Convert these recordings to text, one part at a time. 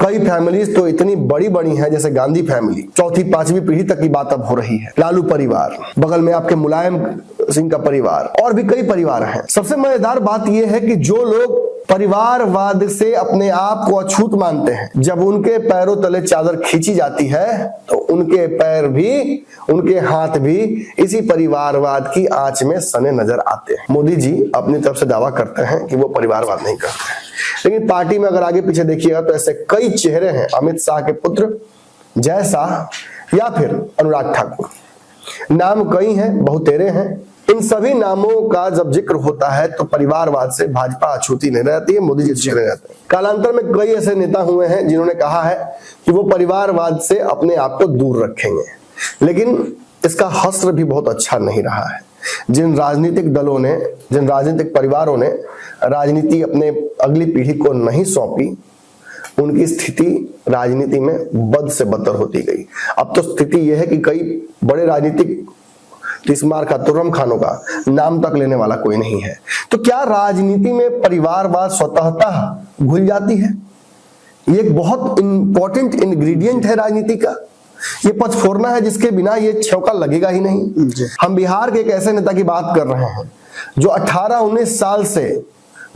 कई फैमिलीज तो इतनी बड़ी बड़ी हैं जैसे गांधी फैमिली, चौथी पांचवी पीढ़ी तक की बात अब हो रही है। लालू परिवार, बगल में आपके मुलायम सिंह का परिवार, और भी कई परिवार हैं। सबसे मजेदार बात यह है कि जो लोग परिवारवाद से अपने आप को अछूत मानते हैं, जब उनके पैरों तले चादर खींची जाती है तो उनके पैर भी, उनके हाथ भी इसी परिवारवाद की आंच में सने नजर आते हैं। मोदी जी अपनी तरफ से दावा करते हैं कि वो परिवारवाद नहीं करते हैं, लेकिन पार्टी में अगर आगे पीछे देखिएगा तो ऐसे कई चेहरे हैं, अमित शाह के पुत्र जय शाह या फिर अनुराग ठाकुर, नाम कई हैं, बहुतेरे हैं। इन सभी नामों का जब जिक्र होता है तो परिवारवाद से भाजपा अछूती नहीं रहती है, मोदी जी चेहरे रहते हैं। कालांतर में कई ऐसे नेता हुए हैं जिन्होंने कहा है कि वो परिवारवाद से अपने आप को दूर रखेंगे, लेकिन इसका हश्र भी बहुत अच्छा नहीं रहा है। जिन राजनीतिक दलों ने, जिन राजनीतिक परिवारों ने राजनीति अपने अगली पीढ़ी को नहीं सौंपी, उनकी स्थिति राजनीति में बद से बदतर होती गई। अब तो स्थिति यह है कि कई बड़े राजनीतिक तिस्मार का, तुर्रम खानों का नाम तक लेने वाला कोई नहीं है। तो क्या राजनीति में परिवारवाद स्वतःतः घुल जाती है? ये एक बहुत इंपॉर्टेंट इंग्रेडिएंट है राजनीति का। ये पचफोरना है जिसके बिना ये छौका लगेगा ही नहीं। हम बिहार के एक ऐसे नेता की बात कर रहे हैं जो 18-19 साल से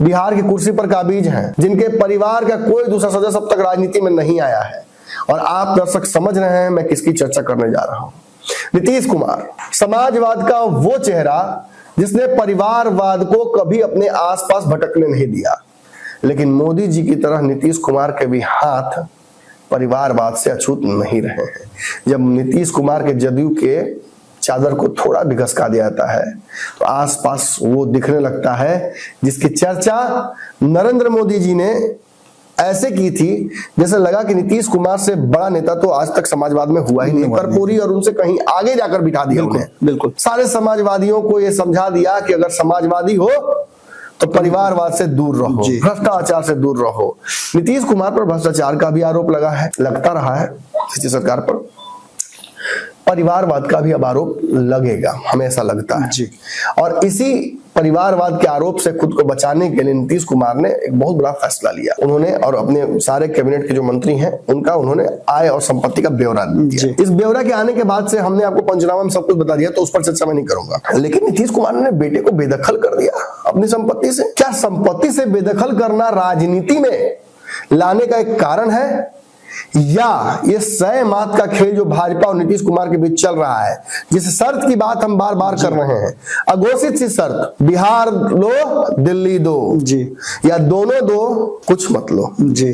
बिहार की कुर्सी पर काबिज हैं, जिनके परिवार का कोई दूसरा सदस्य अब तक राजनीति में नहीं आया है। और आप दर्शक समझ रहे हैं मैं किसकी चर्चा करने जा रहा हूं। नीतीश कुमार, समाजवाद का वो चेहरा जिसने परिवारवाद को कभी अपने आसपास भटकने नहीं दिया, लेकिन मोदी जी की तरह नीतीश कुमार के भी हाथ परिवारवाद से अछूत नहीं रहे हैं। जब नीतीश कुमार के जदयू के चादर को थोड़ा भी घसका दिया जाता है तो आसपास वो दिखने लगता है जिसकी चर्चा नरेंद्र मोदी जी ने ऐसे की थी जैसे लगा कि नीतीश कुमार से बड़ा नेता तो आज तक समाजवाद में हुआ ही नहीं। कर्पूरी और उनसे कहीं आगे जाकर बिठा दिया उन्हें। बिल्कुल सारे समाजवादियों को ये समझा दिया कि अगर समाजवादी हो तो परिवारवाद से दूर रहो, भ्रष्टाचार से दूर रहो। नीतीश कुमार पर भ्रष्टाचार का भी आरोप लगा है, लगता रहा है इसी सरकार पर। परिवारवाद का भी अब आरोप लगेगा, हमें ऐसा लगता है जी। और इसी परिवारवाद के आरोप से खुद को बचाने के लिए नीतीश कुमार ने एक बहुत बड़ा फैसला लिया। उन्होंने और अपने सारे कैबिनेट के जो मंत्री हैं उनका उन्होंने आय और संपत्ति का ब्यौरा दिया। इस ब्यौरा के आने के बाद से हमने आपको पंचनामा में सब कुछ बता दिया, तो उस पर चर्चा मैं नहीं करूंगा। लेकिन नीतीश कुमार ने बेटे को बेदखल कर दिया अपनी संपत्ति से। क्या संपत्ति से बेदखल करना राजनीति में लाने का एक कारण है, या ये सय मात का खेल जो भाजपा और नीतीश कुमार के बीच चल रहा है, जिस शर्त की बात हम बार बार कर रहे हैं, अघोषित सी शर्त, बिहार लो दिल्ली दो जी, या दोनों दो कुछ मत लो जी।